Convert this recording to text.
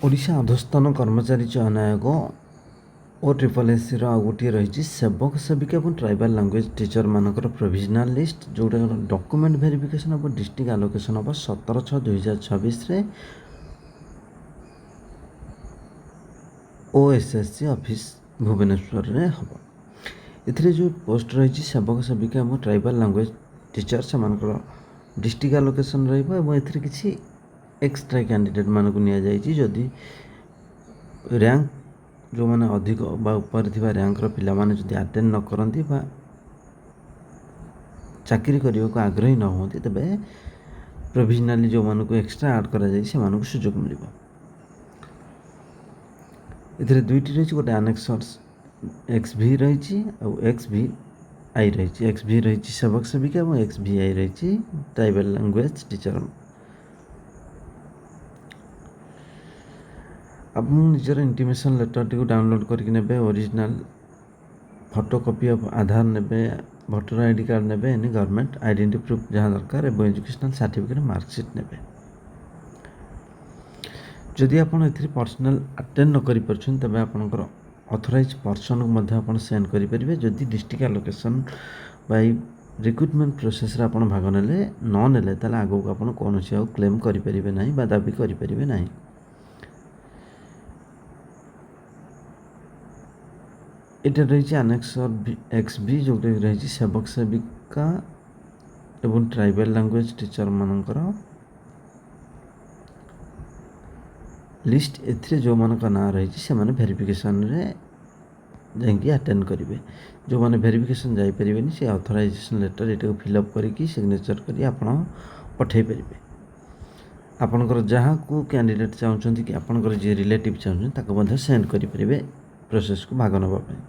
ଓଡ଼ିଶା ଅଧସ୍ତନ କର୍ମଚାରୀ ଚୟନ ଆୟୋଗ ଓ SSSC ଆଉ ଗୋଟିଏ ରହିଛି ସେବକ ସେବିକା ଏବଂ ଟ୍ରାଇବାଲ୍ ଲାଙ୍ଗୁଏଜ୍ ଟିଚରମାନଙ୍କର ପ୍ରୋଭିଜନାଲ୍ ଲିଷ୍ଟ, ଯେଉଁଟାକ ଡକୁମେଣ୍ଟ ଭେରିଫିକେସନ୍ ହେବ ଡିଷ୍ଟ୍ରିକ୍ଟ ଆଲୋକେସନ୍ ହେବ 17/6/2026 OSSC ଅଫିସ୍ ଭୁବନେଶ୍ୱରରେ ହେବ। ଏଥିରେ ଯେଉଁ ପୋଷ୍ଟ ରହିଛି ସେବକ ସେବିକା ଏବଂ ଟ୍ରାଇବାଲ୍ ଲାଙ୍ଗୁଏଜ୍ ଟିଚର, ସେମାନଙ୍କର ଡିଷ୍ଟ୍ରିକ୍ଟ ଆଲୋକେସନ୍ ରହିବ ଏବଂ ଏଥିରେ କିଛି ଏକ୍ସଟ୍ରା କ୍ୟାଣ୍ଡିଡେଟ୍ ମାନଙ୍କୁ ନିଆଯାଇଛି। ଯଦି ର୍ୟାଙ୍କ ଯେଉଁମାନେ ଅଧିକ ବା ଉପରେ ଥିବା ର୍ୟାଙ୍କର ପିଲାମାନେ ଯଦି ଆଟେଣ୍ଡ ନ କରନ୍ତି ବା ଚାକିରି କରିବାକୁ ଆଗ୍ରହୀ ନ ହୁଅନ୍ତି, ତେବେ ପ୍ରୋଭିଜନାଲି ଯେଉଁମାନଙ୍କୁ ଏକ୍ସଟ୍ରା ଆଡ଼୍ କରାଯାଇଛି ସେମାନଙ୍କୁ ସୁଯୋଗ ମିଳିବ। ଏଥିରେ ଦୁଇଟି ରହିଛି, ଗୋଟେ ଆନେକ୍ସର୍ସ XV ରହିଛି ଆଉ XVI ରହିଛି। XV ରହିଛି ସେବକ ସେବିକା ଏବଂ XVI ରହିଛି ଟ୍ରାଇବାଲ୍ ଲାଙ୍ଗୁଏଜ୍ ଟିଚର। ଆପଣ ନିଜର ଇଣ୍ଟିମେସନ୍ ଲେଟରଟିକୁ ଡାଉନଲୋଡ଼୍ କରିକି ନେବେ, ଓରିଜିନାଲ୍ ଫଟୋ କପି ଅଫ୍ ଆଧାର ନେବେ, ଭୋଟର ID କାର୍ଡ଼ ନେବେ, ଏନି ଗଭର୍ଣ୍ଣମେଣ୍ଟ ଆଇଡେଣ୍ଟି ପ୍ରୁଫ୍ ଯାହା ଦରକାର ଏବଂ ଏଜୁକେସନାଲ୍ ସାର୍ଟିଫିକେଟ୍ ମାର୍କସିଟ୍ ନେବେ। ଯଦି ଆପଣ ଏଥିରେ ପର୍ସନାଲ୍ ଆଟେଣ୍ଡ ନ କରିପାରୁଛନ୍ତି, ତେବେ ଆପଣଙ୍କର ଅଥରାଇଜ୍ ପର୍ସନକୁ ମଧ୍ୟ ଆପଣ ସେଣ୍ଡ କରିପାରିବେ। ଯଦି ଡିଷ୍ଟ୍ରିକ୍ଟ ଆଲୋକେସନ୍ ବା ରିକ୍ରୁଟମେଣ୍ଟ ପ୍ରୋସେସ୍ରେ ଆପଣ ଭାଗ ନେଲେ ତାହେଲେ ଆଗକୁ ଆପଣ କୌଣସି ଆଉ କ୍ଲେମ୍ କରିପାରିବେ ନାହିଁ ବା ଦାବି କରିପାରିବେ ନାହିଁ। এটা ରହିଛି ଆନେକ୍ସର XB, ଯେଉଁଟାକି ରହିଛି ସେବକ ସେବିକା ଏବଂ ଟ୍ରାଇବାଲ୍ ଲାଙ୍ଗୁଏଜ୍ ଟିଚରମାନଙ୍କର ଲିଷ୍ଟ। ଏଥିରେ ଯେଉଁମାନଙ୍କ ନାଁ ରହିଛି ସେମାନେ ଭେରିଫିକେସନ୍ରେ ଯାଇକି ଆଟେଣ୍ଡ କରିବେ। ଯେଉଁମାନେ ଭେରିଫିକେସନ୍ ଯାଇପାରିବେନି, ସେ ଅଥରାଇଜେସନ୍ ଲେଟର୍ ଏଟାକୁ ଫିଲ୍ଅପ୍ କରିକି ସିଗ୍ନେଚର୍ କରି ଆପଣ ପଠାଇ ପାରିବେ। ଆପଣଙ୍କର ଯାହାକୁ କ୍ୟାଣ୍ଡିଡେଟ୍ ଚାହୁଁଛନ୍ତି କି ଆପଣଙ୍କର ଯିଏ ରିଲେଟିଭ୍ ଚାହୁଁଛନ୍ତି ତାକୁ ମଧ୍ୟ ସେଣ୍ଡ କରିପାରିବେ ପ୍ରୋସେସ୍କୁ ଭାଗ ନେବା ପାଇଁ।